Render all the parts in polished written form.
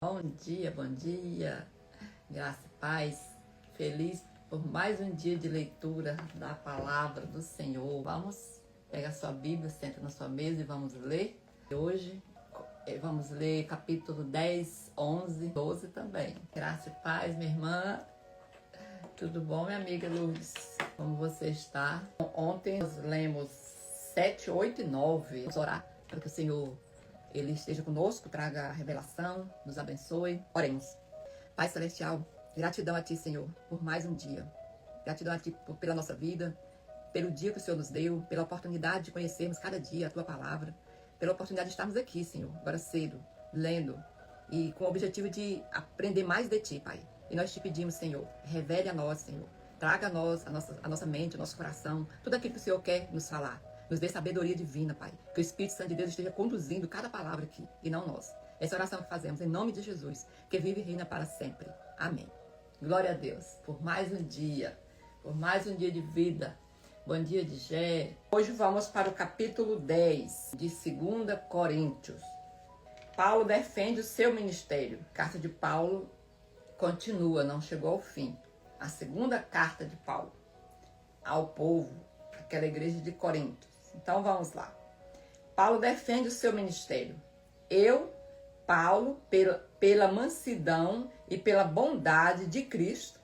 Bom dia, bom dia, graça e paz, feliz por mais um dia de leitura da palavra do Senhor. Vamos pegar sua Bíblia, senta na sua mesa e vamos ler. Hoje vamos ler capítulo 10, 11, 12 também. Graça e paz, minha irmã. Tudo bom, minha amiga Lourdes? Como você está? Ontem nós lemos 7, 8 e 9. Vamos orar para que o Senhor Ele esteja conosco, traga a revelação, nos abençoe. Oremos. Pai Celestial, gratidão a Ti, Senhor, por mais um dia. Gratidão a Ti pela nossa vida, pelo dia que o Senhor nos deu, pela oportunidade de conhecermos cada dia a Tua palavra, pela oportunidade de estarmos aqui, Senhor, agora cedo, lendo, e com o objetivo de aprender mais de Ti, Pai. E nós Te pedimos, Senhor, revele a nós, Senhor, traga a nós, a nossa mente, o nosso coração, tudo aquilo que o Senhor quer nos falar. Nos dê sabedoria divina, Pai. Que o Espírito Santo de Deus esteja conduzindo cada palavra aqui, e não nós. Essa oração que fazemos, em nome de Jesus, que vive e reina para sempre. Amém. Glória a Deus, por mais um dia de vida. Bom dia de Gé. Hoje vamos para o capítulo 10 de 2 Coríntios. Paulo defende o seu ministério. A carta de Paulo continua, não chegou ao fim. A segunda carta de Paulo ao povo, aquela igreja de Corinto. Então vamos lá. Paulo defende o seu ministério. Eu, Paulo, pela mansidão e pela bondade de Cristo,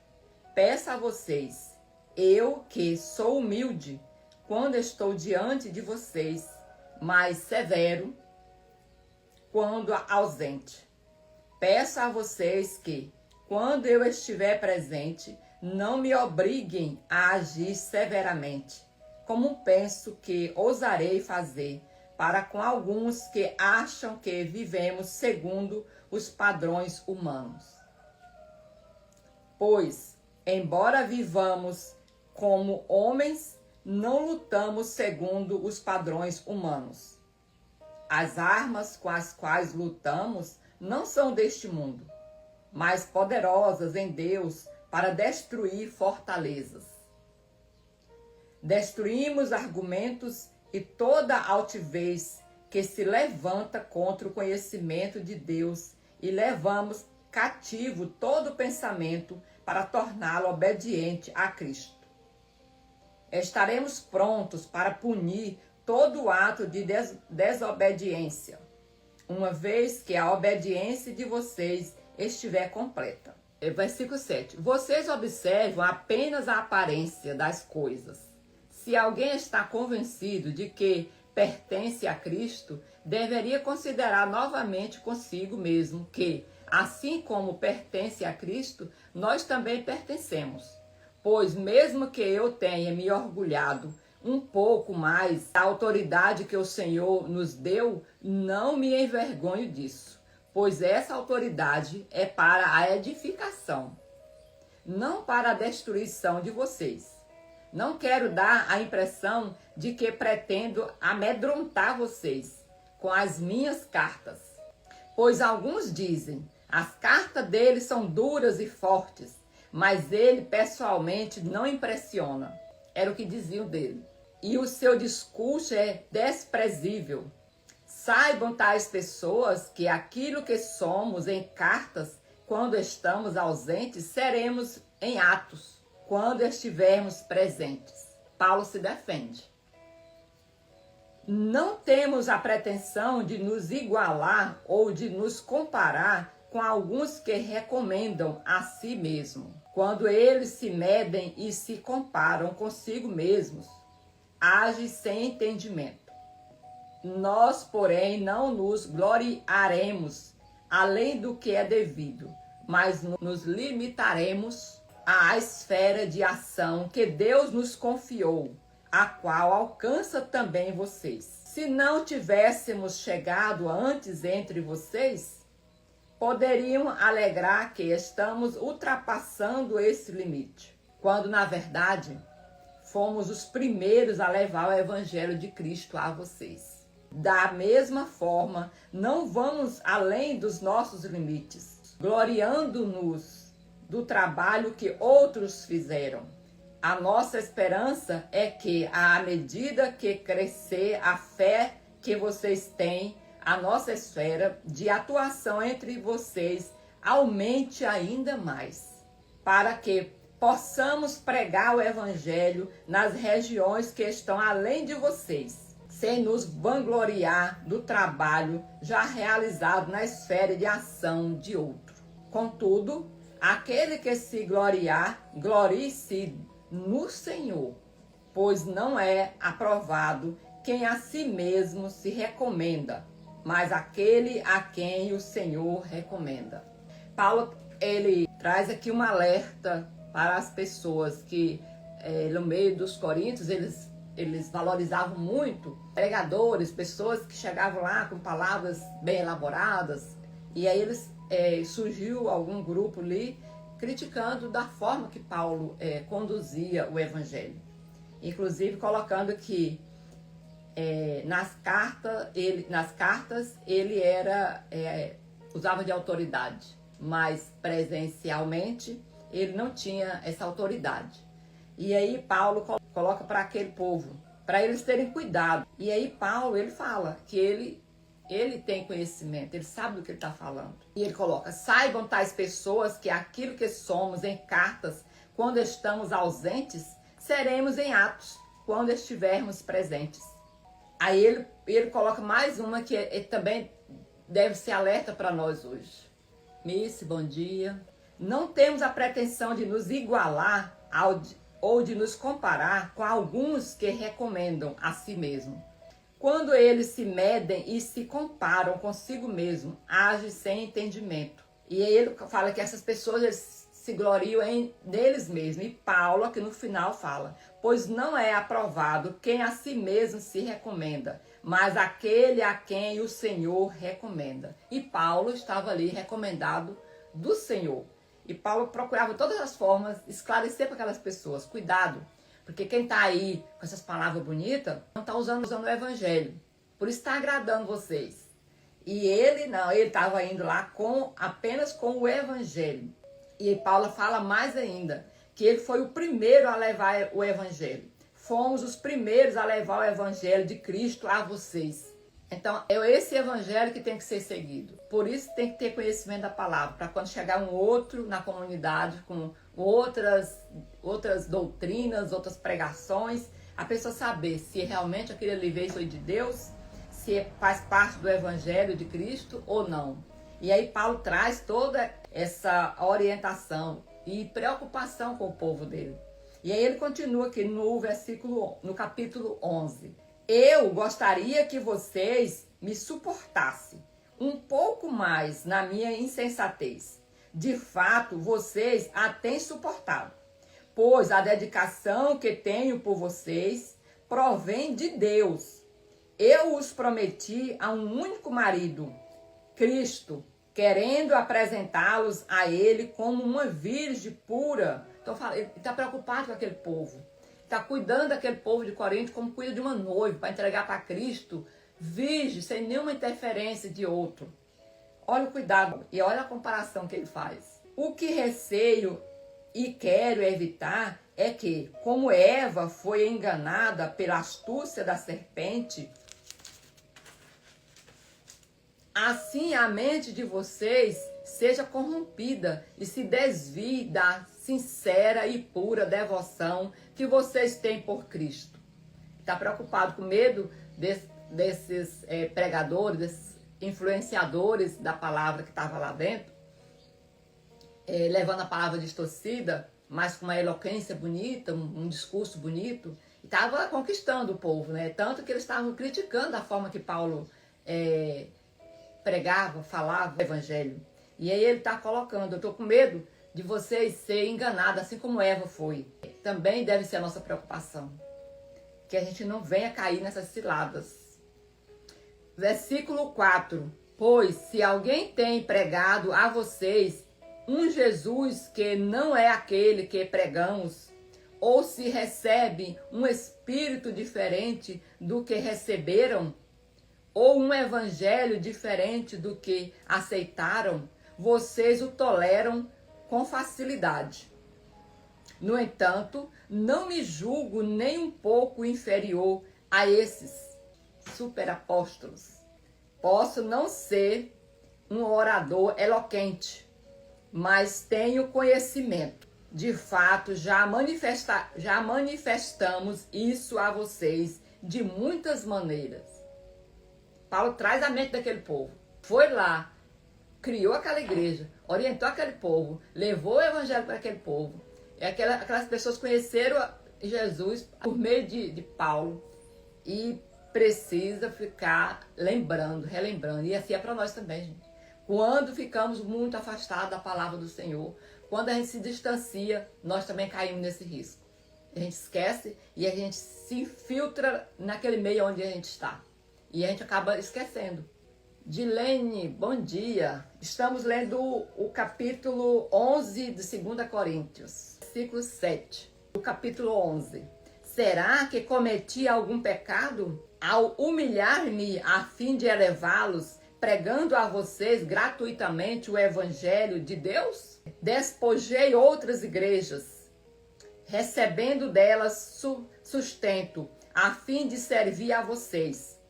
peço a vocês, eu que sou humilde, quando estou diante de vocês, mas severo quando ausente. Peço a vocês que, quando eu estiver presente, não me obriguem a agir severamente, como penso que ousarei fazer para com alguns que acham que vivemos segundo os padrões humanos. Pois, embora vivamos como homens, não lutamos segundo os padrões humanos. As armas com as quais lutamos não são deste mundo, mas poderosas em Deus para destruir fortalezas. Destruímos argumentos e toda altivez que se levanta contra o conhecimento de Deus e levamos cativo todo pensamento para torná-lo obediente a Cristo. Estaremos prontos para punir todo ato de desobediência, uma vez que a obediência de vocês estiver completa. Versículo 7. Vocês observam apenas a aparência das coisas. Se alguém está convencido de que pertence a Cristo, deveria considerar novamente consigo mesmo que, assim como pertence a Cristo, nós também pertencemos. Pois mesmo que eu tenha me orgulhado um pouco mais da autoridade que o Senhor nos deu, não me envergonho disso, pois essa autoridade é para a edificação, não para a destruição de vocês. Não quero dar a impressão de que pretendo amedrontar vocês com as minhas cartas, pois alguns dizem, as cartas dele são duras e fortes, mas ele pessoalmente não impressiona. Era o que diziam dele. E o seu discurso é desprezível. Saibam tais pessoas que aquilo que somos em cartas, quando estamos ausentes, seremos em atos, quando estivermos presentes. Paulo se defende. Não temos a pretensão de nos igualar ou de nos comparar com alguns que recomendam a si mesmo. Quando eles se medem e se comparam consigo mesmos, agem sem entendimento. Nós, porém, não nos gloriaremos além do que é devido, mas nos limitaremos à esfera de ação que Deus nos confiou, a qual alcança também vocês. Se não tivéssemos chegado antes entre vocês, poderiam alegar que estamos ultrapassando esse limite, quando na verdade fomos os primeiros a levar o Evangelho de Cristo a vocês. Da mesma forma, não vamos além dos nossos limites, gloriando-nos do trabalho que outros fizeram. A nossa esperança é que, à medida que crescer a fé que vocês têm, a nossa esfera de atuação entre vocês aumente ainda mais, para que possamos pregar o evangelho nas regiões que estão além de vocês, sem nos vangloriar do trabalho já realizado na esfera de ação de outro. Contudo, aquele que se gloriar, glorie-se no Senhor, pois não é aprovado quem a si mesmo se recomenda, mas aquele a quem o Senhor recomenda. Paulo, ele traz aqui um alerta para as pessoas que, no meio dos coríntios, eles valorizavam muito pregadores, pessoas que chegavam lá com palavras bem elaboradas, e aí surgiu algum grupo ali criticando da forma que Paulo conduzia o evangelho. Inclusive colocando que nas cartas ele usava de autoridade, mas presencialmente ele não tinha essa autoridade. E aí Paulo coloca para aquele povo, para eles terem cuidado. E aí Paulo, ele fala que ele tem conhecimento, ele sabe do que ele está falando. E ele coloca: saibam tais pessoas que aquilo que somos em cartas, quando estamos ausentes, seremos em atos, quando estivermos presentes. Aí ele coloca mais uma que também deve ser alerta para nós hoje. Miss, bom dia. Não temos a pretensão de nos igualar ou de nos comparar com alguns que recomendam a si mesmo. Quando eles se medem e se comparam consigo mesmo, agem sem entendimento. E aí ele fala que essas pessoas eles se gloriam neles mesmos. E Paulo aqui no final fala: pois não é aprovado quem a si mesmo se recomenda, mas aquele a quem o Senhor recomenda. E Paulo estava ali recomendado do Senhor. E Paulo procurava todas as formas esclarecer para aquelas pessoas: cuidado, porque quem está aí com essas palavras bonitas não está usando o evangelho. Por isso está agradando vocês. E ele não, ele estava indo lá apenas com o evangelho. E Paulo fala mais ainda, que ele foi o primeiro a levar o evangelho. Fomos os primeiros a levar o evangelho de Cristo a vocês. Então, é esse evangelho que tem que ser seguido. Por isso tem que ter conhecimento da palavra, para quando chegar um outro na comunidade com outras doutrinas, outras pregações, a pessoa saber se realmente aquele ali veio de Deus, se faz parte do evangelho de Cristo ou não. E aí Paulo traz toda essa orientação e preocupação com o povo dele. E aí ele continua aqui no capítulo 11. Eu gostaria que vocês me suportassem um pouco mais na minha insensatez. De fato, vocês a têm suportado, pois a dedicação que tenho por vocês provém de Deus. Eu os prometi a um único marido, Cristo, querendo apresentá-los a ele como uma virgem pura. Então, ele está preocupado com aquele povo. Está cuidando daquele povo de Corinto como cuida de uma noiva, para entregar para Cristo, virgem, sem nenhuma interferência de outro. Olha o cuidado e olha a comparação que ele faz. O que receio e quero evitar é que, como Eva foi enganada pela astúcia da serpente, assim a mente de vocês seja corrompida e se desvie da sincera e pura devoção que vocês têm por Cristo. Está preocupado com medo desses pregadores, desses influenciadores da palavra que estava lá dentro, levando a palavra distorcida, mas com uma eloquência bonita, um discurso bonito, e estava conquistando o povo, né? Tanto que eles estavam criticando a forma que Paulo pregava, falava o evangelho. E aí ele está colocando: eu estou com medo de vocês serem enganados, assim como Eva foi. Também deve ser a nossa preocupação, que a gente não venha cair nessas ciladas. Versículo 4. Pois se alguém tem pregado a vocês um Jesus que não é aquele que pregamos, ou se recebe um espírito diferente do que receberam, ou um evangelho diferente do que aceitaram, vocês o toleram com facilidade. No entanto, não me julgo nem um pouco inferior a esses superapóstolos. Posso não ser um orador eloquente, mas tenho conhecimento. De fato, já manifestamos isso a vocês de muitas maneiras. Paulo traz a mente daquele povo. Foi lá, criou aquela igreja, orientou aquele povo, levou o evangelho para aquele povo. E aquelas pessoas conheceram Jesus por meio de Paulo. E precisa ficar lembrando, relembrando. E assim é para nós também, gente. Quando ficamos muito afastados da palavra do Senhor, quando a gente se distancia, nós também caímos nesse risco. A gente esquece e a gente se infiltra naquele meio onde a gente está. E a gente acaba esquecendo. Dilene, bom dia. Estamos lendo o capítulo 11 de 2 Coríntios, versículo 7. O capítulo 11. Será que cometi algum pecado ao humilhar-me a fim de elevá-los, pregando a vocês gratuitamente o evangelho de Deus? Despojei outras igrejas, recebendo delas sustento, a fim de servir a vocês.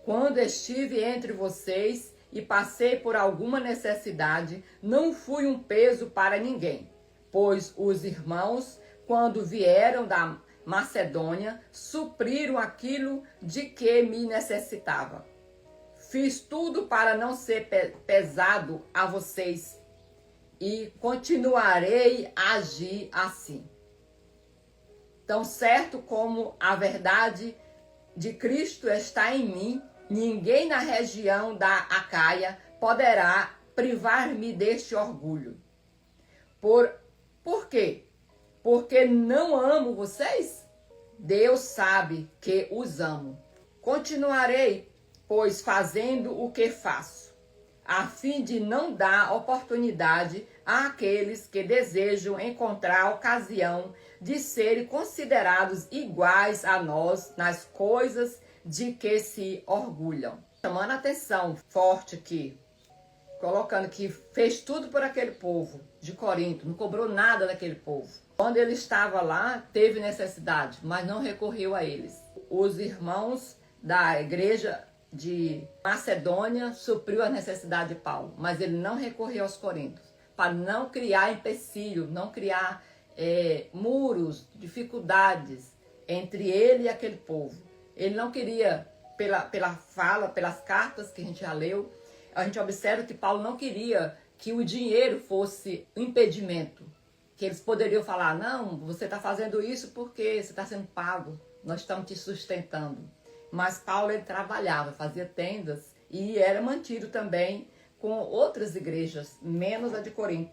Quando estive entre vocês e passei por alguma necessidade, não fui um peso para ninguém, pois os irmãos, quando vieram da Macedônia, supriram aquilo de que me necessitava. Fiz tudo para não ser pesado a vocês e continuarei a agir assim. Tão certo como a verdade de Cristo está em mim, ninguém na região da Acaia poderá privar-me deste orgulho. Por quê? Porque não amo vocês? Deus sabe que os amo. Continuarei, pois, fazendo o que faço, a fim de não dar oportunidade àqueles que desejam encontrar ocasião de serem considerados iguais a nós nas coisas de que se orgulham. Chamando a atenção forte aqui, colocando que fez tudo por aquele povo de Corinto, não cobrou nada daquele povo. Quando ele estava lá, teve necessidade, mas não recorreu a eles. Os irmãos da igreja de Macedônia supriu a necessidade de Paulo, mas ele não recorreu aos coríntios, para não criar empecilho, não criar muros, dificuldades entre ele e aquele povo. Ele não queria, pela fala, pelas cartas que a gente já leu, a gente observa que Paulo não queria que o dinheiro fosse um impedimento, que eles poderiam falar, não, você está fazendo isso porque você está sendo pago, nós estamos te sustentando. Mas Paulo, ele trabalhava, fazia tendas e era mantido também com outras igrejas, menos a de Corinto.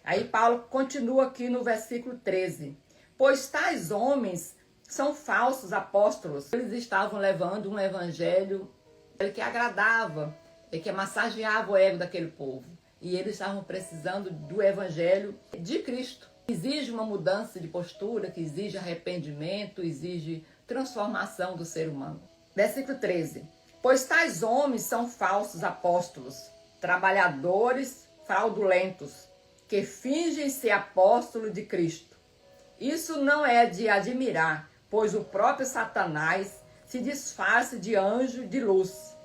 Aí Paulo continua aqui no versículo 13. Pois tais homens são falsos apóstolos. Eles estavam levando um evangelho que agradava, que massageava o ego daquele povo. E eles estavam precisando do evangelho de Cristo. Exige uma mudança de postura, que exige arrependimento, exige transformação do ser humano. Versículo 13. Pois tais homens são falsos apóstolos, trabalhadores fraudulentos, que fingem ser apóstolos de Cristo. Isso não é de admirar, pois o próprio Satanás se disfarça de anjo de luz.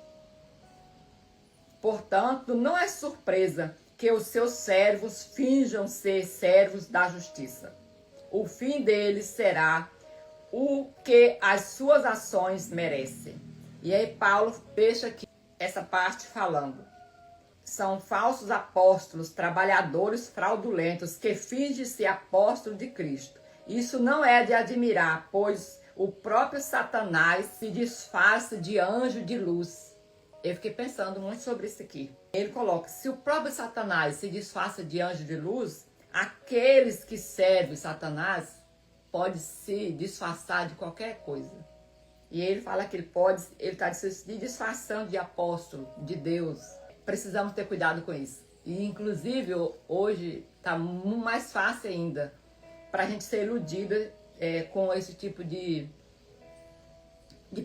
Portanto, não é surpresa que os seus servos finjam ser servos da justiça. O fim deles será o que as suas ações merecem. E aí Paulo fecha aqui essa parte falando. São falsos apóstolos, trabalhadores fraudulentos, que fingem ser apóstolos de Cristo. Isso não é de admirar, pois o próprio Satanás se disfarça de anjo de luz. Eu fiquei pensando muito sobre isso aqui. Ele coloca, se o próprio Satanás se disfarça de anjo de luz, aqueles que servem Satanás podem se disfarçar de qualquer coisa. E ele fala que ele está se disfarçando de apóstolo, de Deus. Precisamos ter cuidado com isso. E inclusive hoje está mais fácil ainda para a gente ser iludida com esse tipo de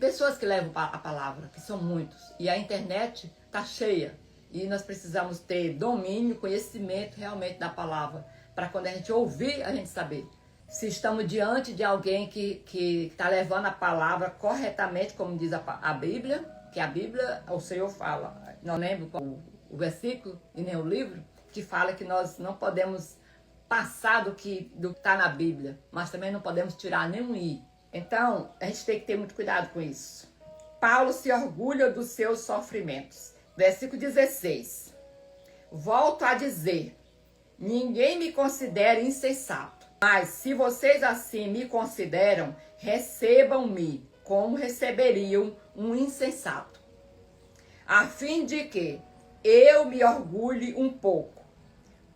pessoas que levam a palavra, que são muitos. E a internet está cheia. E nós precisamos ter domínio, conhecimento realmente da palavra, para quando a gente ouvir, a gente saber se estamos diante de alguém que está levando a palavra corretamente, como diz a Bíblia, Que a Bíblia, o Senhor fala, não lembro qual o versículo e nem o livro, que fala que nós não podemos passar do que está na Bíblia, mas também não podemos tirar nenhum i. Então, a gente tem que ter muito cuidado com isso. Paulo se orgulha dos seus sofrimentos. Versículo 16. Volto a dizer, ninguém me considera insensato, mas se vocês assim me consideram, recebam-me como receberiam um insensato, a fim de que eu me orgulhe um pouco.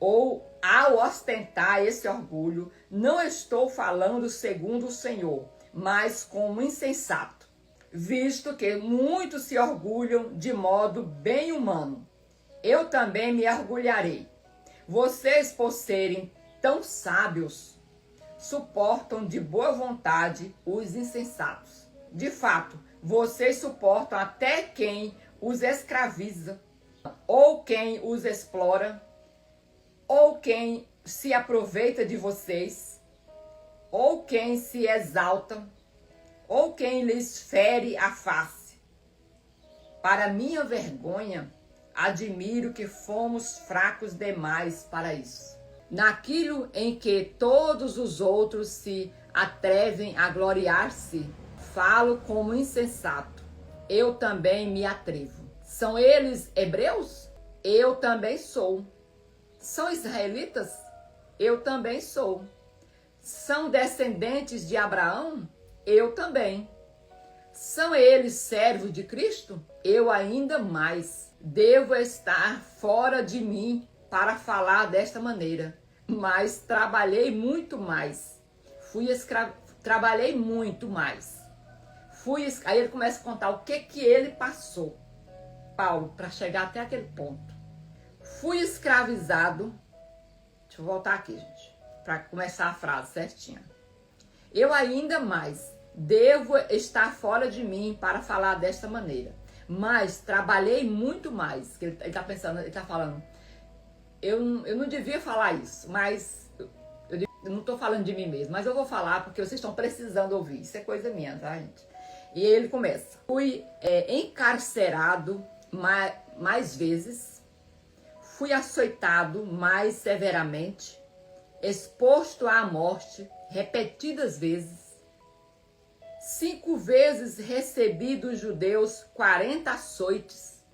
Ou, ao ostentar esse orgulho, não estou falando segundo o Senhor, mas como insensato, visto que muitos se orgulham de modo bem humano. Eu também me orgulharei. Vocês, por serem tão sábios, suportam de boa vontade os insensatos. De fato, vocês suportam até quem os escraviza, ou quem os explora, ou quem se aproveita de vocês, ou quem se exalta, ou quem lhes fere a face. Para minha vergonha, admiro que fomos fracos demais para isso. Naquilo em que todos os outros se atrevem a gloriar-se, falo como insensato. Eu também me atrevo. São eles hebreus? Eu também sou. São israelitas? Eu também sou. São descendentes de Abraão? Eu também. São eles servos de Cristo? Eu ainda mais. Devo estar fora de mim para falar desta maneira, mas trabalhei muito mais. Trabalhei muito mais. Aí ele começa a contar o que ele passou, Paulo, para chegar até aquele ponto. Fui escravizado. Deixa eu voltar aqui, gente, para começar a frase certinha. Eu ainda mais devo estar fora de mim para falar desta maneira, mas trabalhei muito mais. Ele está pensando, ele está falando, eu não devia falar isso, mas eu não estou falando de mim mesmo, mas eu vou falar porque vocês estão precisando ouvir. Isso é coisa minha, tá, gente? E ele começa. Fui encarcerado mais vezes, fui açoitado mais severamente, exposto à morte repetidas vezes. 5 vezes recebi dos judeus 40 açoites,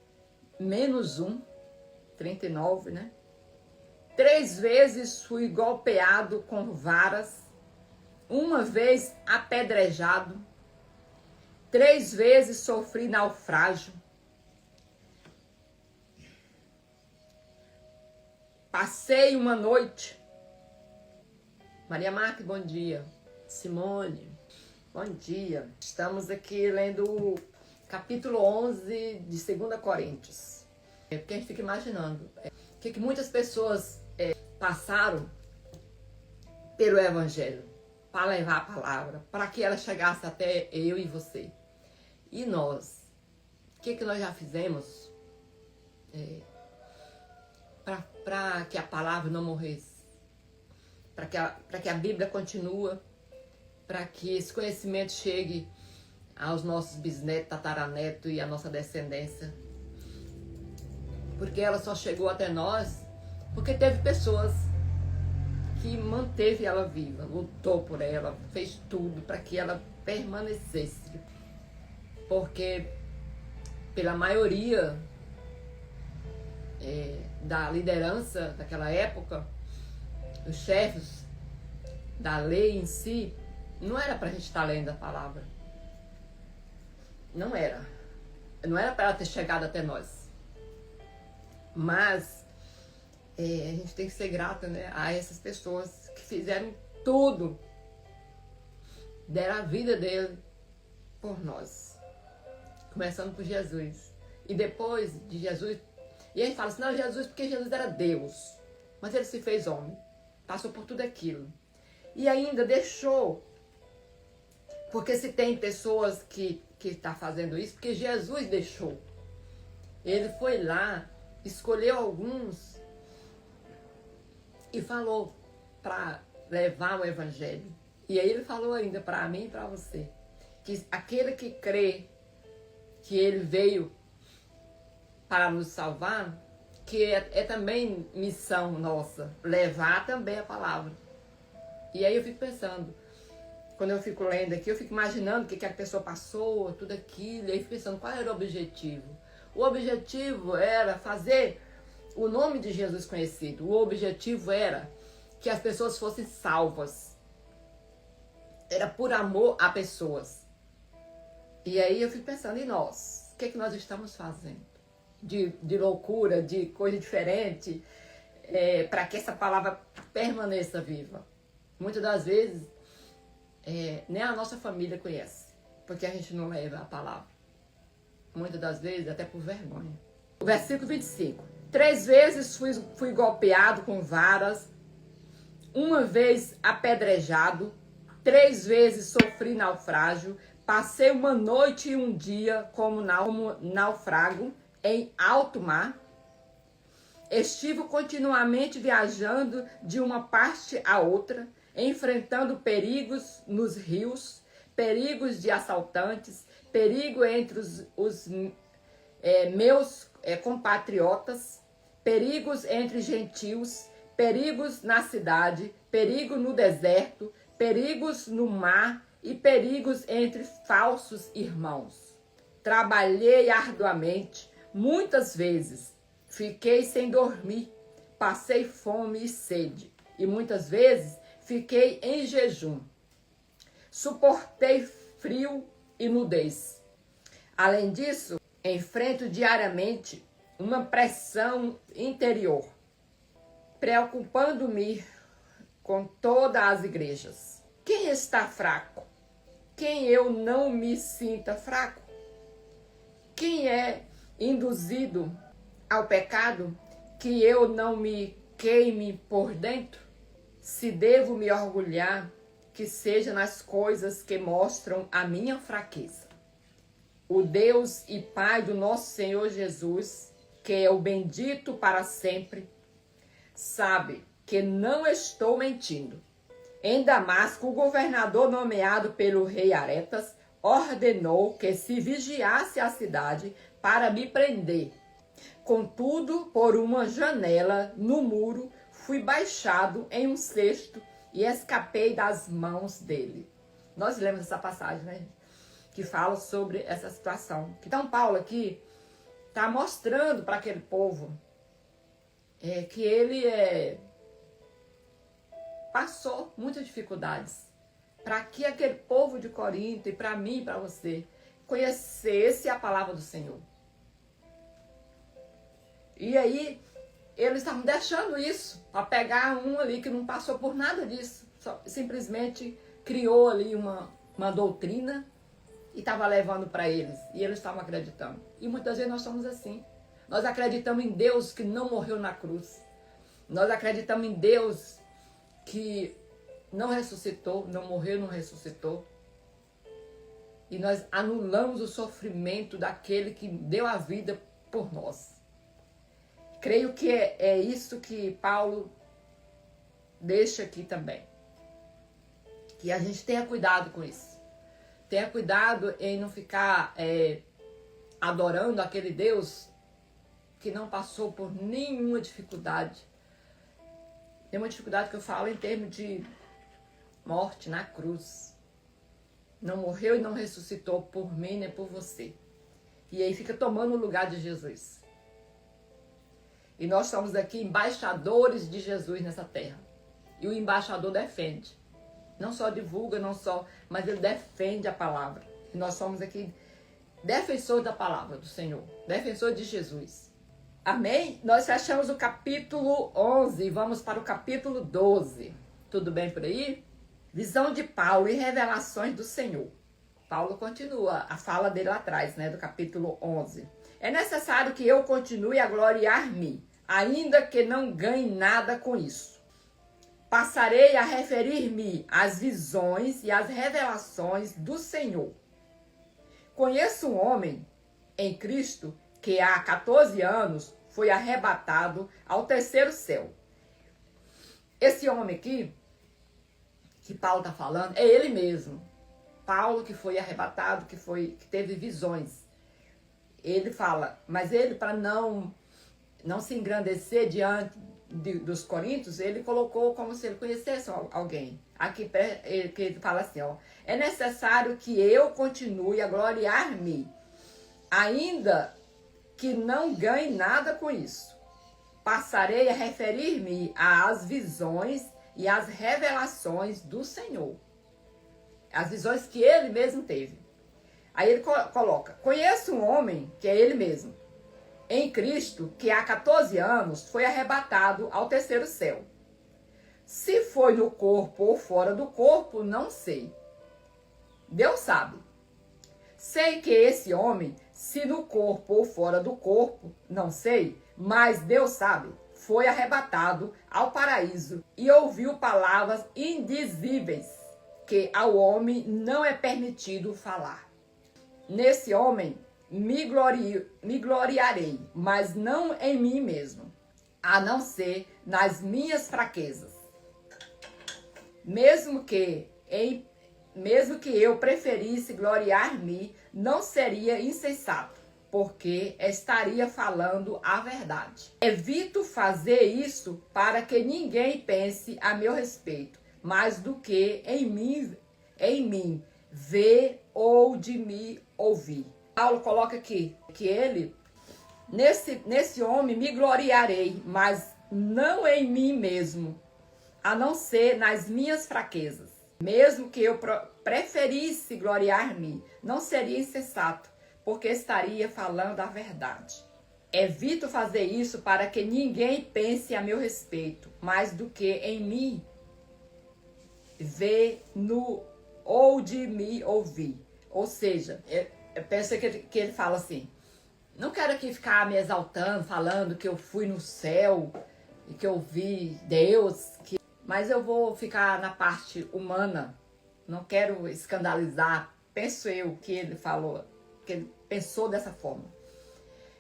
menos 1, 39, né? 3 vezes fui golpeado com varas, 1 vez apedrejado, 3 vezes sofri naufrágio. Passei uma noite. Maria Marques, bom dia. Simone, bom dia. Estamos aqui lendo o capítulo 11 de 2 Coríntios. Porque a gente fica imaginando o que muitas pessoas passaram pelo Evangelho para levar a palavra, para que ela chegasse até eu e você. E nós? O que nós já fizemos para que a palavra não morresse? Para que a Bíblia continue, para que esse conhecimento chegue aos nossos bisnetos, tataranetos e à nossa descendência. Porque ela só chegou até nós porque teve pessoas que manteve ela viva, lutou por ela, fez tudo para que ela permanecesse. Porque pela maioria da liderança daquela época, os chefes da lei em si, não era para a gente estar lendo a palavra. Não era. Não era para ela ter chegado até nós. Mas a gente tem que ser grata, né, a essas pessoas que fizeram tudo, deram a vida dele por nós. Começando por Jesus. E depois de Jesus, e a gente fala assim, não, Jesus, porque Jesus era Deus. Mas ele se fez homem. Passou por tudo aquilo. E ainda deixou. Porque se tem pessoas que estão fazendo isso, porque Jesus deixou. Ele foi lá, escolheu alguns e falou para levar o Evangelho. E aí ele falou ainda para mim e para você, que aquele que crê que ele veio para nos salvar, que é também missão nossa, levar também a palavra. E aí eu fico pensando, quando eu fico lendo aqui, eu fico imaginando o que a pessoa passou, tudo aquilo, e aí fico pensando qual era o objetivo. O objetivo era fazer o nome de Jesus conhecido. O objetivo era que as pessoas fossem salvas. Era por amor a pessoas. E aí eu fico pensando, e nós? O que nós estamos fazendo? De loucura, de coisa diferente, para que essa palavra permaneça viva. Muitas das vezes, nem a nossa família conhece, porque a gente não leva a palavra. Muitas das vezes, até por vergonha. O versículo 25. 3 vezes fui golpeado com varas, 1 vez apedrejado, 3 vezes sofri naufrágio, passei uma noite e um dia como naufrago em alto mar. Estive continuamente viajando de uma parte a outra, enfrentando perigos nos rios, perigos de assaltantes, perigo entre os meus compatriotas, perigos entre gentios, perigos na cidade, perigo no deserto, perigos no mar e perigos entre falsos irmãos. Trabalhei arduamente, muitas vezes fiquei sem dormir, passei fome e sede, e muitas vezes fiquei em jejum. Suportei frio e nudez. Além disso, enfrento diariamente uma pressão interior, preocupando-me com todas as igrejas. Quem está fraco? Quem eu não me sinta fraco? Quem é induzido ao pecado que eu não me queime por dentro? Se devo me orgulhar, que seja nas coisas que mostram a minha fraqueza. O Deus e Pai do nosso Senhor Jesus, que é o bendito para sempre, sabe que não estou mentindo. Em Damasco, o governador nomeado pelo rei Aretas ordenou que se vigiasse a cidade para me prender. Contudo, por uma janela no muro, fui baixado em um cesto e escapei das mãos dele. Nós lemos essa passagem, né? Que fala sobre essa situação. Então, Paulo aqui está mostrando para aquele povo que ele passou muitas dificuldades para que aquele povo de Corinto, e para mim e para você, conhecesse a palavra do Senhor. E aí, eles estavam deixando isso para pegar um ali que não passou por nada disso. Só, simplesmente criou ali uma doutrina e estava levando para eles. E eles estavam acreditando. E muitas vezes nós somos assim. Nós acreditamos em Deus que não morreu na cruz. Nós acreditamos em Deus que não ressuscitou, não morreu, não ressuscitou. E nós anulamos o sofrimento daquele que deu a vida por nós. Creio que é isso que Paulo deixa aqui também. Que a gente tenha cuidado com isso. Tenha cuidado em não ficar adorando aquele Deus que não passou por nenhuma dificuldade. Tem uma dificuldade que eu falo em termos de morte na cruz. Não morreu e não ressuscitou por mim nem por você. E aí fica tomando o lugar de Jesus. E nós somos aqui embaixadores de Jesus nessa terra. E o embaixador defende. Não só divulga, mas ele defende a palavra. E nós somos aqui defensores da palavra do Senhor. Defensores de Jesus. Amém? Nós fechamos o capítulo 11 e vamos para o capítulo 12. Tudo bem por aí? Visão de Paulo e revelações do Senhor. Paulo continua a fala dele lá atrás, né, do capítulo 11. É necessário que eu continue a gloriar-me, ainda que não ganhe nada com isso. Passarei a referir-me às visões e às revelações do Senhor. Conheço um homem em Cristo que há 14 anos foi arrebatado ao 3º céu. Esse homem aqui, que Paulo está falando, é ele mesmo. Paulo que foi arrebatado, que teve visões. ele fala, mas ele, para não se engrandecer diante dos coríntios, ele colocou como se ele conhecesse alguém. Aqui que ele fala assim, ó, é necessário que eu continue a gloriar-me, ainda que não ganhe nada com isso. Passarei a referir-me às visões e às revelações do Senhor. As visões que ele mesmo teve. Aí ele coloca, conheço um homem, que é ele mesmo, em Cristo, que há 14 anos foi arrebatado ao terceiro céu. Se foi no corpo ou fora do corpo, não sei. Deus sabe. Sei que esse homem, se no corpo ou fora do corpo, não sei, mas Deus sabe, foi arrebatado ao paraíso e ouviu palavras indizíveis que ao homem não é permitido falar. Nesse homem me gloriarei, mas não em mim mesmo, a não ser nas minhas fraquezas. Mesmo que eu preferisse gloriar-me, não seria insensato, porque estaria falando a verdade. Evito fazer isso para que ninguém pense a meu respeito, mais do que em mim ver ou de me ouvir. Paulo coloca aqui que ele, nesse homem me gloriarei, mas não em mim mesmo, a não ser nas minhas fraquezas. Mesmo que eu preferisse gloriar-me, não seria insensato, porque estaria falando a verdade. Evito fazer isso para que ninguém pense a meu respeito, mais do que em mim ver ou de me ouvir. Ou seja, eu penso que ele fala assim, não quero aqui ficar me exaltando, falando que eu fui no céu e que eu vi Deus, mas eu vou ficar na parte humana, não quero escandalizar, penso eu que ele falou, que ele pensou dessa forma.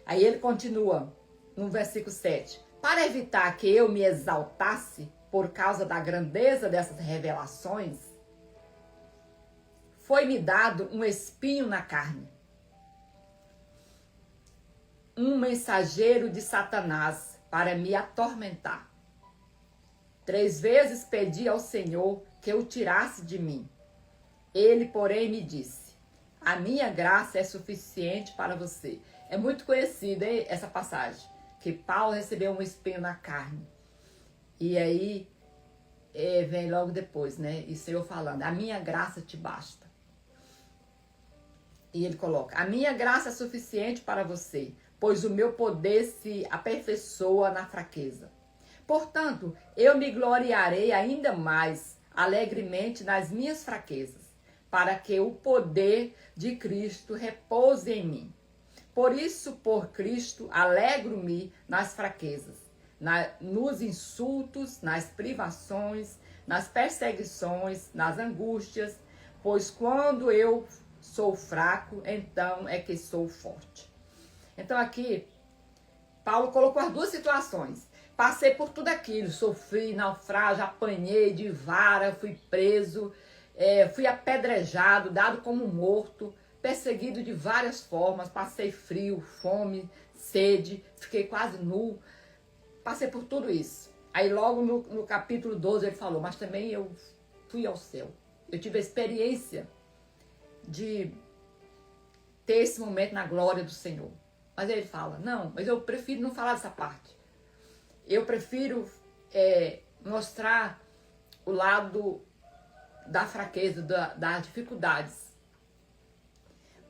Aí ele continua no versículo 7, para evitar que eu me exaltasse por causa da grandeza dessas revelações, foi-me dado um espinho na carne, um mensageiro de Satanás para me atormentar. 3 vezes pedi ao Senhor que o tirasse de mim. Ele, porém, me disse, a minha graça é suficiente para você. É muito conhecida essa passagem, que Paulo recebeu um espinho na carne. E aí vem logo depois, né? E o Senhor falando, a minha graça te basta. E ele coloca, a minha graça é suficiente para você, pois o meu poder se aperfeiçoa na fraqueza. Portanto, eu me gloriarei ainda mais alegremente nas minhas fraquezas, para que o poder de Cristo repouse em mim. Por isso, por Cristo, alegro-me nas fraquezas, nos insultos, nas privações, nas perseguições, nas angústias, pois quando eu sou fraco, então é que sou forte. Então aqui, Paulo colocou as duas situações. Passei por tudo aquilo, sofri naufrágio, apanhei de vara, fui preso, fui apedrejado, dado como morto, perseguido de várias formas, passei frio, fome, sede, fiquei quase nu, passei por tudo isso. Aí logo no capítulo 12 ele falou, mas também eu fui ao céu. Eu tive a experiência de ter esse momento na glória do Senhor. Mas ele fala, não, mas eu prefiro não falar dessa parte. Eu prefiro mostrar o lado da fraqueza, das dificuldades.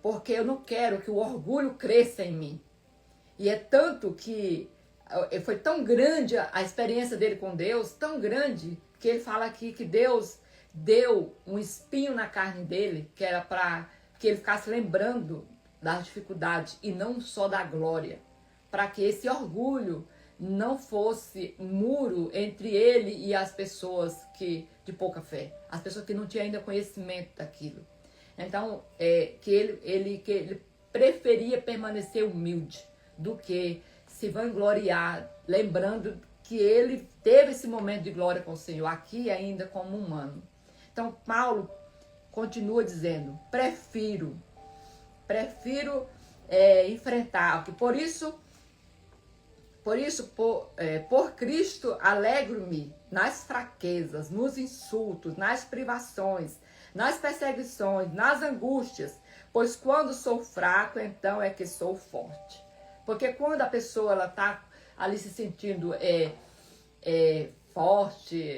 Porque eu não quero que o orgulho cresça em mim. E é tanto que foi tão grande a experiência dele com Deus, tão grande, que ele fala aqui que Deus deu um espinho na carne dele, que era para que ele ficasse lembrando das dificuldades e não só da glória. Para que esse orgulho não fosse muro entre ele e as pessoas de pouca fé, as pessoas que não tinham ainda conhecimento daquilo. Então, que ele preferia permanecer humilde do que se vangloriar, lembrando que ele teve esse momento de glória com o Senhor, aqui ainda como humano. Então, Paulo continua dizendo, prefiro enfrentar. Por Cristo, alegro-me nas fraquezas, nos insultos, nas privações, nas perseguições, nas angústias, pois quando sou fraco, então é que sou forte. Porque quando a pessoa está ali se sentindo forte,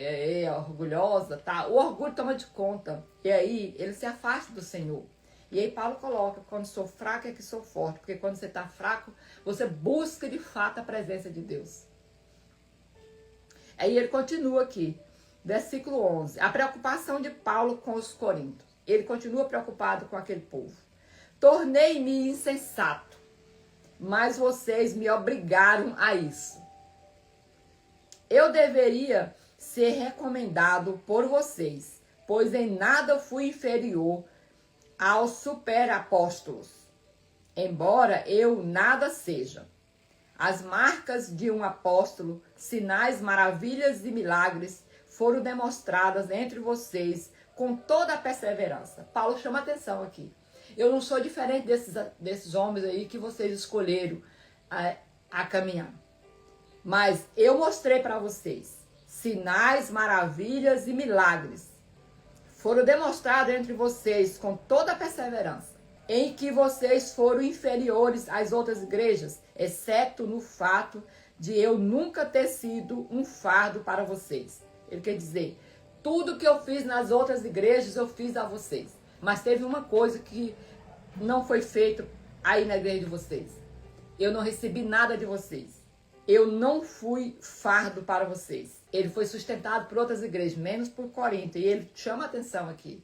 orgulhosa, tá? O orgulho toma de conta. E aí ele se afasta do Senhor. E aí Paulo coloca, quando sou fraco é que sou forte. Porque quando você está fraco, você busca de fato a presença de Deus. Aí ele continua aqui, versículo 11. A preocupação de Paulo com os coríntios. Ele continua preocupado com aquele povo. Tornei-me insensato, mas vocês me obrigaram a isso. Eu deveria ser recomendado por vocês, pois em nada fui inferior aos superapóstolos, embora eu nada seja. As marcas de um apóstolo, sinais, maravilhas e milagres foram demonstradas entre vocês com toda a perseverança. Paulo chama atenção aqui. Eu não sou diferente desses homens aí que vocês escolheram a caminhar. Mas eu mostrei para vocês sinais, maravilhas e milagres. Foram demonstrados entre vocês com toda a perseverança, em que vocês foram inferiores às outras igrejas, exceto no fato de eu nunca ter sido um fardo para vocês. Ele quer dizer, tudo que eu fiz nas outras igrejas, eu fiz a vocês. Mas teve uma coisa que não foi feita aí na igreja de vocês. Eu não recebi nada de vocês. Eu não fui fardo para vocês. Ele foi sustentado por outras igrejas, menos por Corinto. E ele chama a atenção aqui.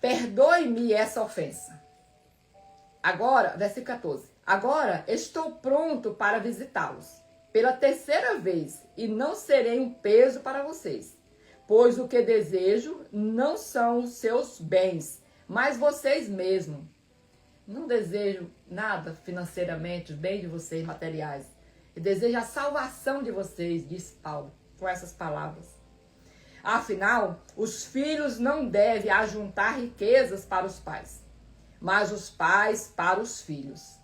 Perdoe-me essa ofensa. Agora, versículo 14. Agora estou pronto para visitá-los pela terceira vez e não serei um peso para vocês. Pois o que desejo não são os seus bens, mas vocês mesmos. Não desejo nada financeiramente, os bens de vocês materiais. Eu desejo a salvação de vocês, diz Paulo, com essas palavras. Afinal, os filhos não devem ajuntar riquezas para os pais, mas os pais para os filhos.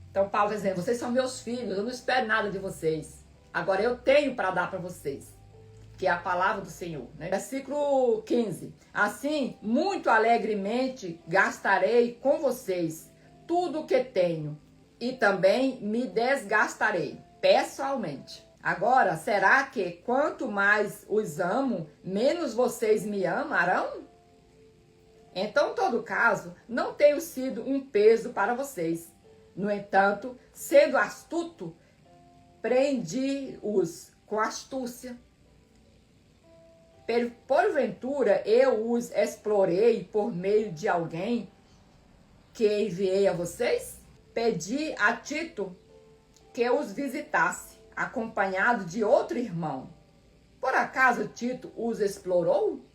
Então Paulo está dizendo, vocês são meus filhos, eu não espero nada de vocês. Agora eu tenho para dar para vocês, que é a palavra do Senhor. Né? Versículo 15. Assim, muito alegremente gastarei com vocês tudo o que tenho e também me desgastarei pessoalmente. Agora, será que quanto mais os amo, menos vocês me amarão? Então, em todo caso, não tenho sido um peso para vocês. No entanto, sendo astuto, prendi-os com astúcia. Porventura, eu os explorei por meio de alguém que enviei a vocês? Pedi a Tito que os visitasse, acompanhado de outro irmão. Por acaso Tito os explorou?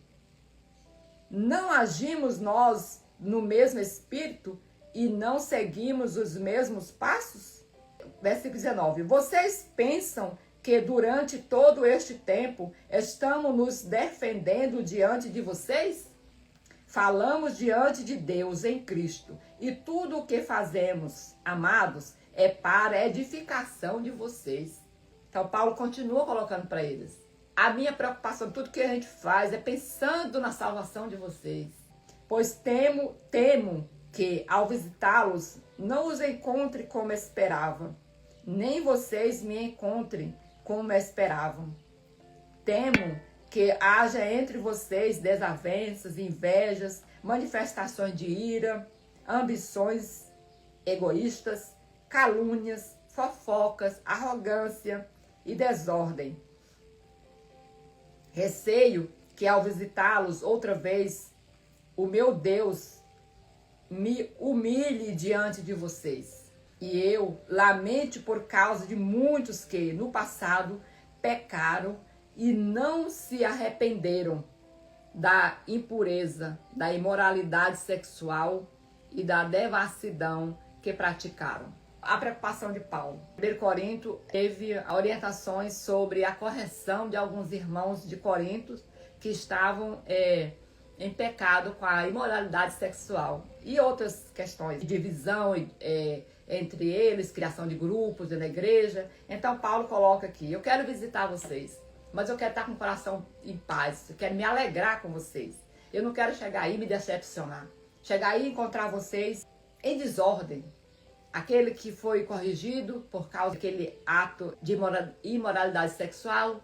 Não agimos nós no mesmo espírito e não seguimos os mesmos passos? Versículo 19. Vocês pensam que durante todo este tempo estamos nos defendendo diante de vocês? Falamos diante de Deus em Cristo e tudo o que fazemos, amados, é para a edificação de vocês. Então Paulo continua colocando para eles. A minha preocupação, tudo que a gente faz é pensando na salvação de vocês. Pois temo que ao visitá-los não os encontre como esperava, nem vocês me encontrem como esperavam. Temo que haja entre vocês desavenças, invejas, manifestações de ira, ambições egoístas, calúnias, fofocas, arrogância e desordem. Receio que ao visitá-los outra vez, o meu Deus me humilhe diante de vocês. E eu lamente por causa de muitos que no passado pecaram e não se arrependeram da impureza, da imoralidade sexual e da devassidão que praticaram. A preocupação de Paulo. 1 Corinto teve orientações sobre a correção de alguns irmãos de Corinto que estavam em pecado com a imoralidade sexual e outras questões, divisão entre eles, criação de grupos na igreja. Então Paulo coloca aqui: eu quero visitar vocês, mas eu quero estar com o coração em paz, eu quero me alegrar com vocês. Eu não quero chegar aí e me decepcionar, chegar aí e encontrar vocês em desordem. Aquele que foi corrigido por causa daquele ato de imoralidade sexual,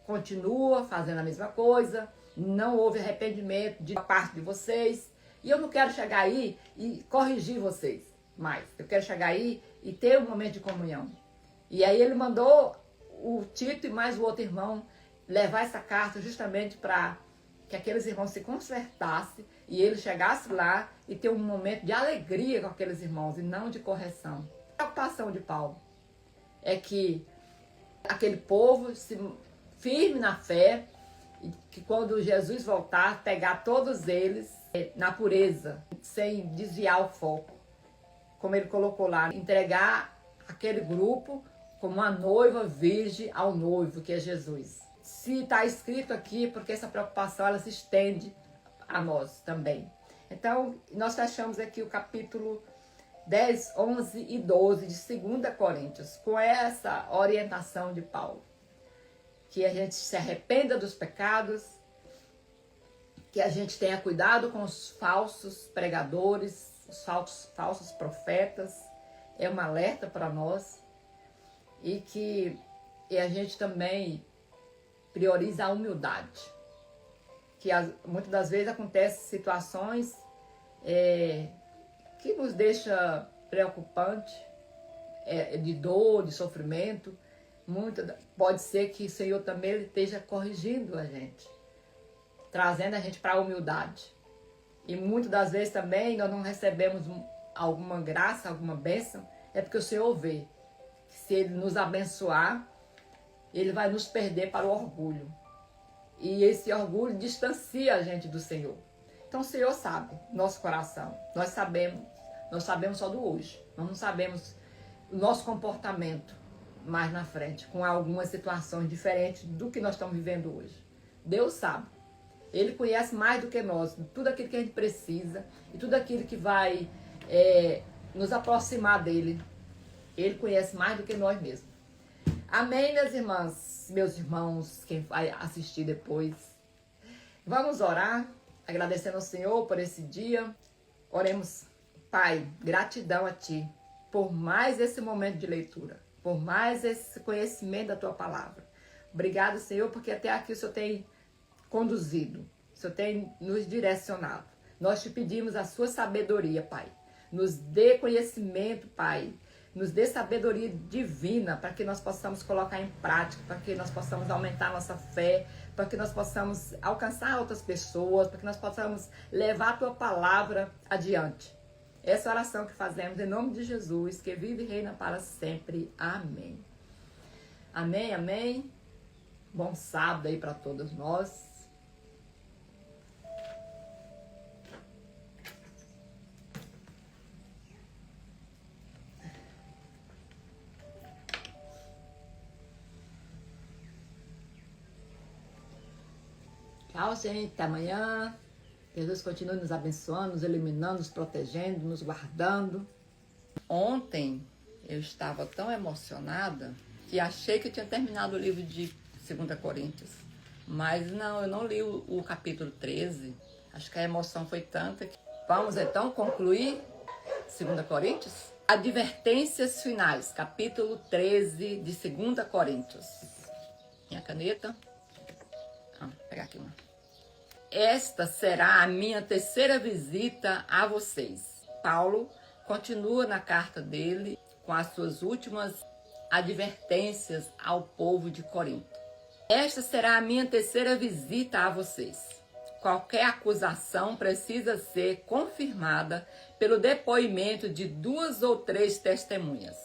continua fazendo a mesma coisa, não houve arrependimento da parte de vocês. E eu não quero chegar aí e corrigir vocês mais. Eu quero chegar aí e ter um momento de comunhão. E aí ele mandou o Tito e mais o outro irmão levar essa carta justamente para que aqueles irmãos se consertassem e ele chegasse lá e ter um momento de alegria com aqueles irmãos e não de correção. A preocupação de Paulo é que aquele povo se firme na fé e que quando Jesus voltar, pegar todos eles na pureza, sem desviar o foco. Como ele colocou lá, entregar aquele grupo como uma noiva virgem ao noivo, que é Jesus. Se está escrito aqui, porque essa preocupação ela se estende a nós também. Então, nós fechamos aqui o capítulo 10, 11 e 12 de 2 Coríntios, com essa orientação de Paulo. Que a gente se arrependa dos pecados, que a gente tenha cuidado com os falsos pregadores, os falsos profetas. É um alerta para nós. E que a gente também prioriza a humildade. Que muitas das vezes acontecem situações que nos deixa preocupante, de dor, de sofrimento. Pode ser que o Senhor também ele esteja corrigindo a gente, trazendo a gente para a humildade. E muitas das vezes também nós não recebemos alguma graça, alguma bênção, é porque o Senhor vê que se Ele nos abençoar, Ele vai nos perder para o orgulho. E esse orgulho distancia a gente do Senhor. Então o Senhor sabe, nosso coração. Nós sabemos só do hoje. Nós não sabemos o nosso comportamento mais na frente, com algumas situações diferentes do que nós estamos vivendo hoje. Deus sabe. Ele conhece mais do que nós, tudo aquilo que a gente precisa e tudo aquilo que vai nos aproximar dele. Ele conhece mais do que nós mesmos. Amém, minhas irmãs, meus irmãos, quem vai assistir depois. Vamos orar, agradecendo ao Senhor por esse dia. Oremos. Pai, gratidão a Ti por mais esse momento de leitura, por mais esse conhecimento da Tua palavra. Obrigado, Senhor, porque até aqui o Senhor tem conduzido, o Senhor tem nos direcionado. Nós te pedimos a sua sabedoria, Pai. Nos dê conhecimento, Pai. Nos dê sabedoria divina para que nós possamos colocar em prática, para que nós possamos aumentar nossa fé, para que nós possamos alcançar outras pessoas, para que nós possamos levar a Tua palavra adiante. Essa oração que fazemos em nome de Jesus, que vive e reina para sempre. Amém. Amém, amém. Bom sábado aí para todos nós. Tchau, gente. Até amanhã. Jesus continue nos abençoando, nos iluminando, nos protegendo, nos guardando. Ontem eu estava tão emocionada que achei que eu tinha terminado o livro de 2 Coríntios. Mas não, eu não li o capítulo 13. Acho que a emoção foi tanta que... Vamos então concluir 2 Coríntios? Advertências finais, capítulo 13 de 2 Coríntios. Minha caneta. Vou pegar aqui uma. Esta será a minha terceira visita a vocês. Paulo continua na carta dele com as suas últimas advertências ao povo de Corinto. Esta será a minha terceira visita a vocês. Qualquer acusação precisa ser confirmada pelo depoimento de 2 ou 3 testemunhas.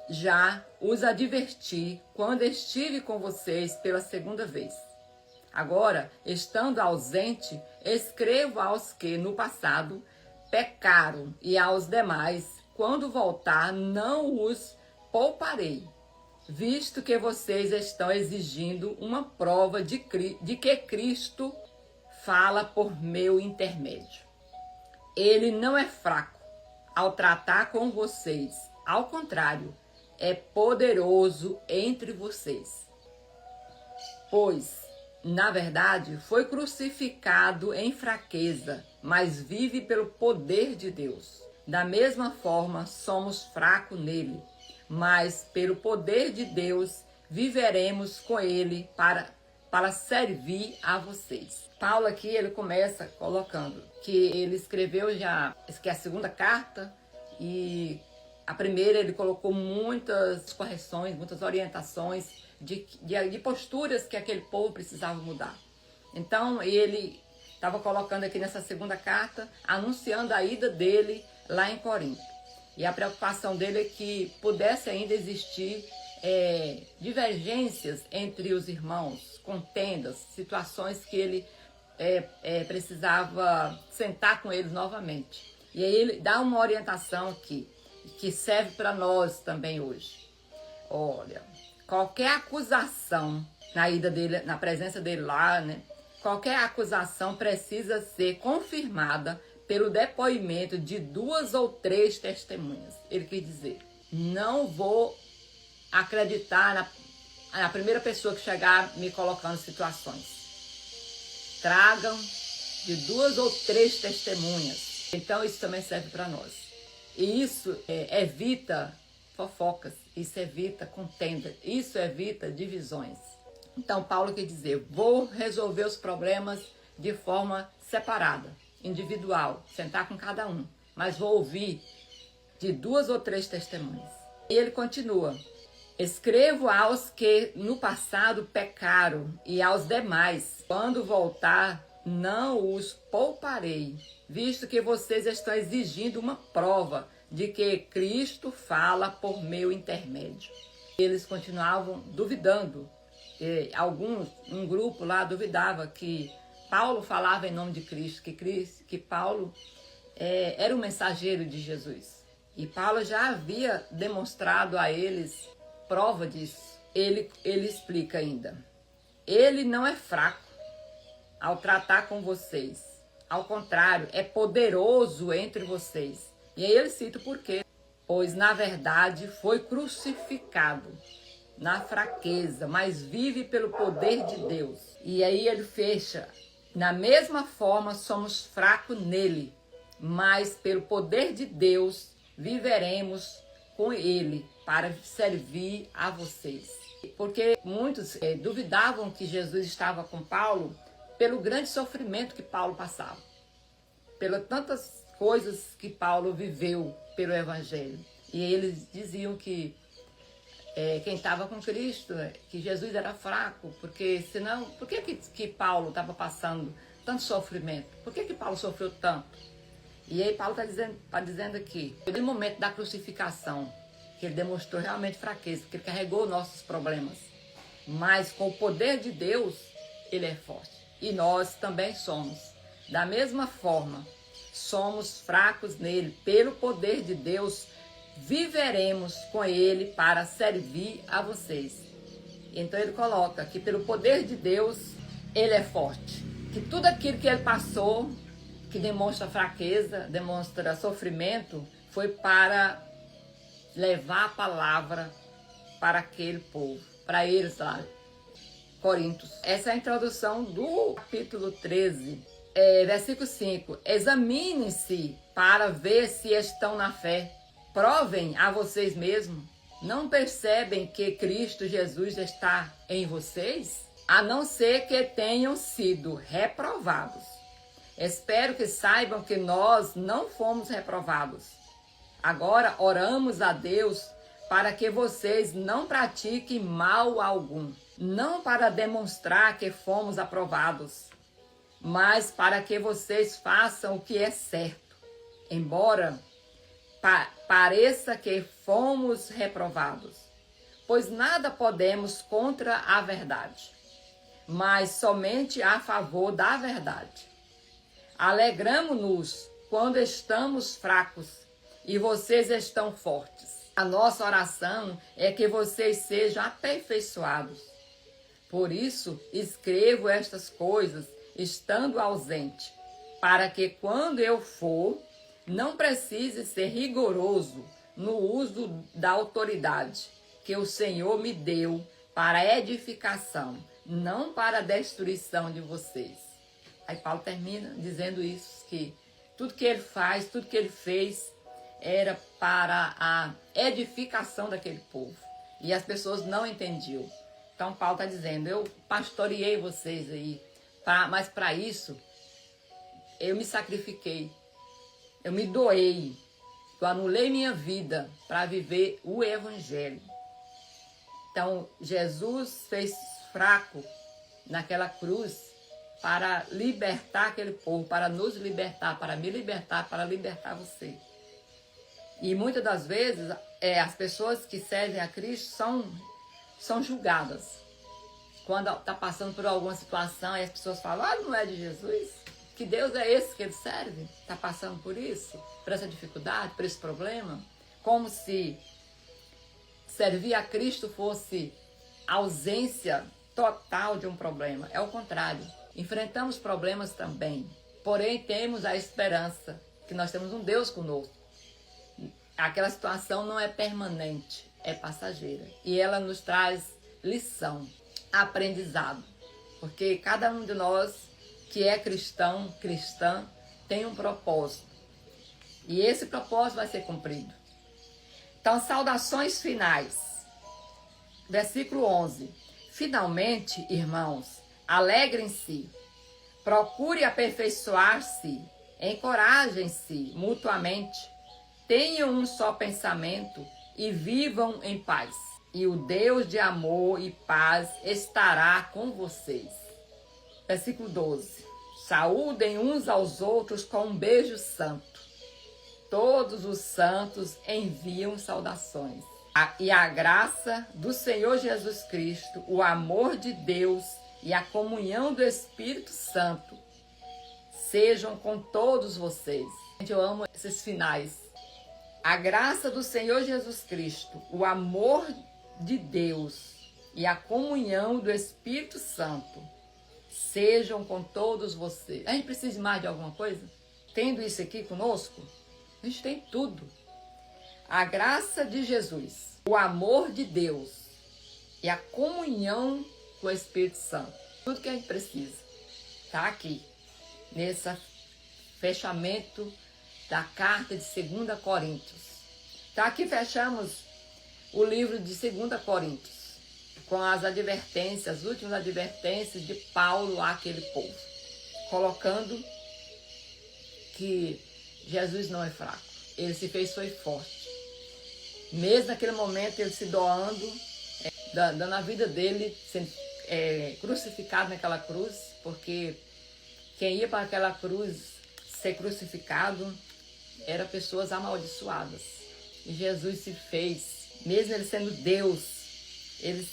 Já os adverti quando estive com vocês pela segunda vez. Agora, estando ausente, escrevo aos que, no passado, pecaram e aos demais, quando voltar, não os pouparei, visto que vocês estão exigindo uma prova de que Cristo fala por meu intermédio. Ele não é fraco ao tratar com vocês. Ao contrário, é poderoso entre vocês. Pois, na verdade, foi crucificado em fraqueza, mas vive pelo poder de Deus. Da mesma forma, somos fracos nele, mas pelo poder de Deus viveremos com ele para servir a vocês. Paulo aqui, ele começa colocando que ele escreveu já, que é a segunda carta, e a primeira ele colocou muitas correções, muitas orientações de posturas que aquele povo precisava mudar. Então ele estava colocando aqui nessa segunda carta, anunciando a ida dele lá em Corinto. E a preocupação dele é que pudesse ainda existir divergências entre os irmãos, contendas, situações que ele precisava sentar com eles novamente. E aí ele dá uma orientação aqui, que serve para nós também hoje. Olha, qualquer acusação na ida dele, na presença dele lá, né? Qualquer acusação precisa ser confirmada pelo depoimento de 2 ou 3 testemunhas. Ele quis dizer, não vou acreditar na primeira pessoa que chegar me colocando situações. Tragam de 2 ou 3 testemunhas. Então isso também serve para nós. E isso evita fofocas, isso evita contenda, isso evita divisões. Então Paulo quer dizer, vou resolver os problemas de forma separada, individual, sentar com cada um, mas vou ouvir de 2 ou 3 testemunhas. E ele continua, escrevo aos que no passado pecaram e aos demais, quando voltar não os pouparei, visto que vocês estão exigindo uma prova de que Cristo fala por meu intermédio. Eles continuavam duvidando. Um grupo lá duvidava que Paulo falava em nome de Cristo, que Paulo era o mensageiro de Jesus. E Paulo já havia demonstrado a eles prova disso. Ele explica ainda. Ele não é fraco ao tratar com vocês. Ao contrário, é poderoso entre vocês. E aí ele cita o porquê. Pois, na verdade, foi crucificado na fraqueza, mas vive pelo poder de Deus. E aí ele fecha. Na mesma forma, somos fracos nele, mas pelo poder de Deus, viveremos com ele para servir a vocês. Porque muitos duvidavam que Jesus estava com Paulo pelo grande sofrimento que Paulo passava, pelas tantas coisas que Paulo viveu pelo Evangelho. E eles diziam que quem estava com Cristo, que Jesus era fraco, porque senão, por que Paulo estava passando tanto sofrimento? Por que Paulo sofreu tanto? E aí Paulo está dizendo aqui, no momento da crucificação, que ele demonstrou realmente fraqueza, que ele carregou nossos problemas. Mas com o poder de Deus, ele é forte. E nós também somos. Da mesma forma, somos fracos nele. Pelo poder de Deus, viveremos com ele para servir a vocês. Então ele coloca que pelo poder de Deus, ele é forte. Que tudo aquilo que ele passou, que demonstra fraqueza, demonstra sofrimento, foi para levar a palavra para aquele povo, para eles lá, Coríntios. Essa é a introdução do capítulo 13, versículo 5. Examinem-se para ver se estão na fé. Provem a vocês mesmos. Não percebem que Cristo Jesus está em vocês? A não ser que tenham sido reprovados. Espero que saibam que nós não fomos reprovados. Agora oramos a Deus para que vocês não pratiquem mal algum. Não para demonstrar que fomos aprovados, mas para que vocês façam o que é certo. Embora pareça que fomos reprovados, pois nada podemos contra a verdade, mas somente a favor da verdade. Alegramo-nos quando estamos fracos e vocês estão fortes. A nossa oração é que vocês sejam aperfeiçoados. Por isso, escrevo estas coisas estando ausente, para que quando eu for, não precise ser rigoroso no uso da autoridade que o Senhor me deu para edificação, não para a destruição de vocês. Aí Paulo termina dizendo isso, que tudo que ele faz, tudo que ele fez era para a edificação daquele povo. E as pessoas não entendiam. Então Paulo está dizendo, eu pastoreei vocês aí, mas para isso eu me sacrifiquei, eu me doei, eu anulei minha vida para viver o Evangelho. Então Jesus fez fraco naquela cruz para libertar aquele povo, para nos libertar, para me libertar, para libertar você. E muitas das vezes as pessoas que servem a Cristo são julgadas. Quando está passando por alguma situação, e as pessoas falam, não é de Jesus? Que Deus é esse que ele serve? Está passando por isso? Por essa dificuldade, por esse problema? Como se servir a Cristo fosse ausência total de um problema. É o contrário. Enfrentamos problemas também. Porém, temos a esperança que nós temos um Deus conosco. Aquela situação não é permanente, é passageira. E ela nos traz lição, aprendizado. Porque cada um de nós que é cristão, cristã, tem um propósito. E esse propósito vai ser cumprido. Então, saudações finais. Versículo 11. Finalmente, irmãos, alegrem-se, procure aperfeiçoar-se, encorajem-se mutuamente, tenham um só pensamento e vivam em paz. E o Deus de amor e paz estará com vocês. Versículo 12. Saúdem uns aos outros com um beijo santo. Todos os santos enviam saudações. E a graça do Senhor Jesus Cristo, o amor de Deus e a comunhão do Espírito Santo sejam com todos vocês. Eu amo esses finais. A graça do Senhor Jesus Cristo, o amor de Deus e a comunhão do Espírito Santo sejam com todos vocês. A gente precisa de mais de alguma coisa? Tendo isso aqui conosco, a gente tem tudo. A graça de Jesus, o amor de Deus e a comunhão com o Espírito Santo. Tudo que a gente precisa está aqui, nesse fechamento da carta de 2 Coríntios. Então aqui fechamos o livro de 2 Coríntios, com as advertências, as últimas advertências de Paulo àquele povo, colocando que Jesus não é fraco, ele se fez foi forte. Mesmo naquele momento ele se doando, dando a vida dele, sendo crucificado naquela cruz, porque quem ia para aquela cruz ser crucificado eram pessoas amaldiçoadas. E Jesus se fez, mesmo ele sendo Deus, ele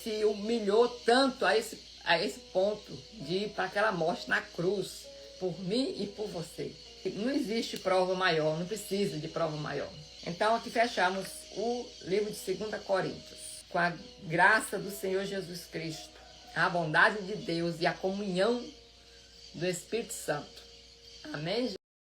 se humilhou tanto a esse ponto de ir para aquela morte na cruz, por mim e por você. Não existe prova maior, não precisa de prova maior. Então aqui fechamos o livro de 2 Coríntios, com a graça do Senhor Jesus Cristo, a bondade de Deus e a comunhão do Espírito Santo. Amém?